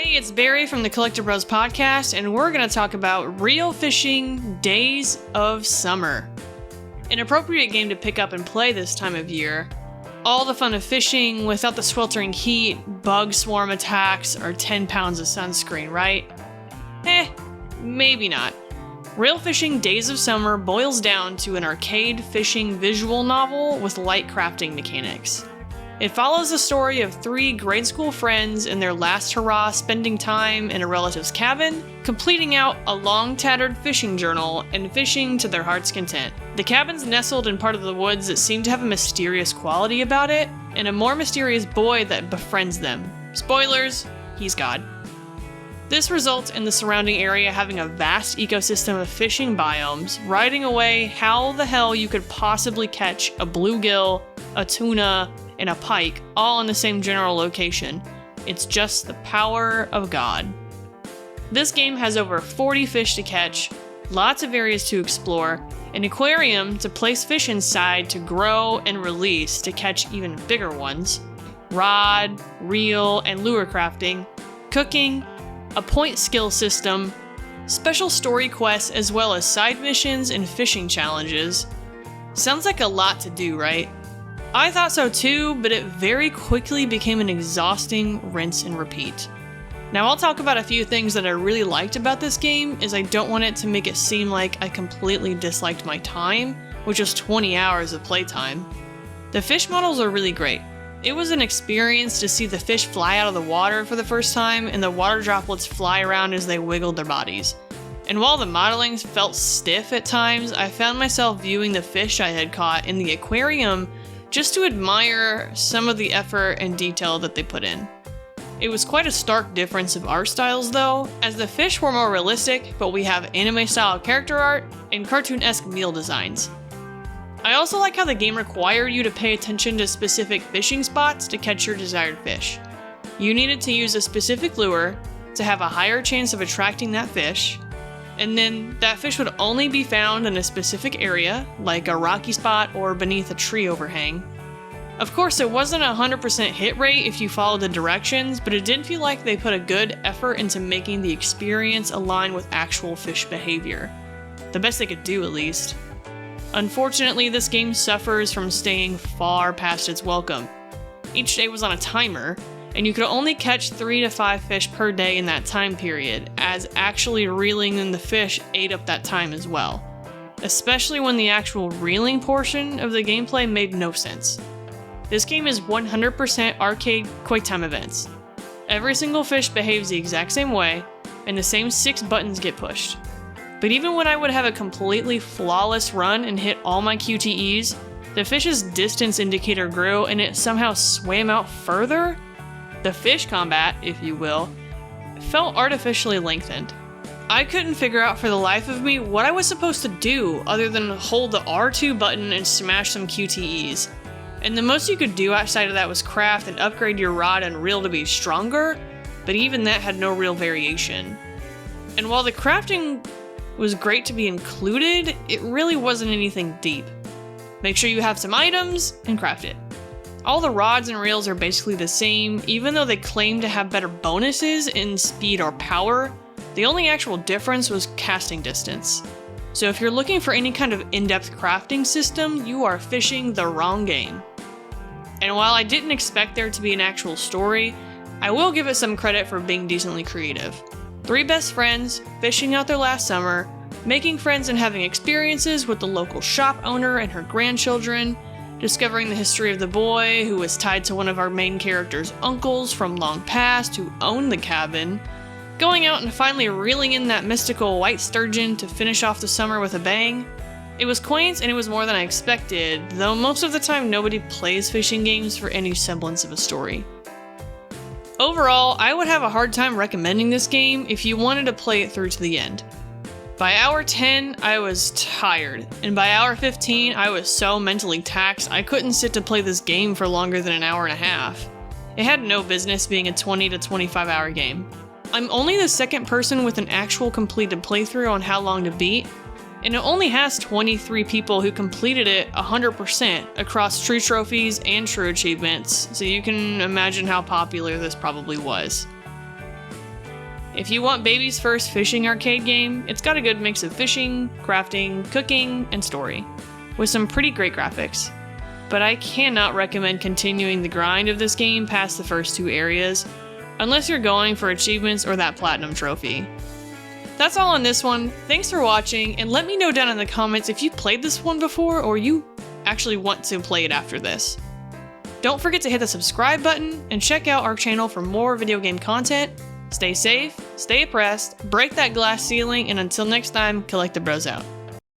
Hey, it's Barry from the Collecti-Bros podcast, and we're going to talk about Real Fishing Days of Summer. An appropriate game to pick up and play this time of year. All the fun of fishing without the sweltering heat, bug swarm attacks, or 10 pounds of sunscreen, right? Maybe not. Real Fishing Days of Summer boils down to an arcade fishing visual novel with light crafting mechanics. It follows the story of 3 grade school friends in their last hurrah spending time in a relative's cabin, completing out a long tattered fishing journal, and fishing to their heart's content. The cabin's nestled in part of the woods that seem to have a mysterious quality about it, and a more mysterious boy that befriends them. Spoilers, he's God. This results in the surrounding area having a vast ecosystem of fishing biomes, riding away how the hell you could possibly catch a bluegill, a tuna, and a pike all in the same general location. It's just the power of God. This game has over 40 fish to catch, lots of areas to explore, an aquarium to place fish inside to grow and release to catch even bigger ones, rod, reel, and lure crafting, cooking, a point skill system, special story quests as well as side missions and fishing challenges. Sounds like a lot to do, right? I thought so too, but it very quickly became an exhausting rinse and repeat. Now I'll talk about a few things that I really liked about this game, as I don't want it to make it seem like I completely disliked my time, which was 20 hours of playtime. The fish models are really great. It was an experience to see the fish fly out of the water for the first time and the water droplets fly around as they wiggled their bodies. And while the modeling felt stiff at times, I found myself viewing the fish I had caught in the aquarium just to admire some of the effort and detail that they put in. It was quite a stark difference of art styles though, as the fish were more realistic, but we have anime-style character art and cartoon-esque meal designs. I also like how the game required you to pay attention to specific fishing spots to catch your desired fish. You needed to use a specific lure to have a higher chance of attracting that fish, and then that fish would only be found in a specific area, like a rocky spot or beneath a tree overhang. Of course, it wasn't a 100% hit rate if you followed the directions, but it did feel like they put a good effort into making the experience align with actual fish behavior. The best they could do, at least. Unfortunately, this game suffers from staying far past its welcome. Each day was on a timer, and you could only catch 3 to 5 fish per day in that time period, as actually reeling in the fish ate up that time as well. Especially when the actual reeling portion of the gameplay made no sense. This game is 100% arcade QuickTime events. Every single fish behaves the exact same way, and the same 6 buttons get pushed. But even when I would have a completely flawless run and hit all my QTEs, the fish's distance indicator grew and it somehow swam out further? The fish combat, if you will, felt artificially lengthened. I couldn't figure out for the life of me what I was supposed to do other than hold the R2 button and smash some QTEs. And the most you could do outside of that was craft and upgrade your rod and reel to be stronger, but even that had no real variation. And while the crafting was great to be included, it really wasn't anything deep. Make sure you have some items and craft it. All the rods and reels are basically the same, even though they claim to have better bonuses in speed or power. The only actual difference was casting distance. So if you're looking for any kind of in-depth crafting system, you are fishing the wrong game. And while I didn't expect there to be an actual story, I will give it some credit for being decently creative. 3 best friends, fishing out their last summer, making friends and having experiences with the local shop owner and her grandchildren, discovering the history of the boy who was tied to one of our main character's uncles from long past who owned the cabin, going out and finally reeling in that mystical white sturgeon to finish off the summer with a bang. It was quaint and it was more than I expected, though most of the time nobody plays fishing games for any semblance of a story. Overall, I would have a hard time recommending this game if you wanted to play it through to the end. By hour 10, I was tired, and by hour 15, I was so mentally taxed I couldn't sit to play this game for longer than an hour and a half. It had no business being a 20 to 25 hour game. I'm only the second person with an actual completed playthrough on how long to beat, and it only has 23 people who completed it 100% across true trophies and true achievements, so you can imagine how popular this probably was. If you want baby's first fishing arcade game, it's got a good mix of fishing, crafting, cooking, and story, with some pretty great graphics. But I cannot recommend continuing the grind of this game past the first 2 areas, unless you're going for achievements or that platinum trophy. That's all on this one. Thanks for watching, and let me know down in the comments if you played this one before or you actually want to play it after this. Don't forget to hit the subscribe button and check out our channel for more video game content. Stay safe, stay oppressed, break that glass ceiling, and until next time, Collecti-Bros out.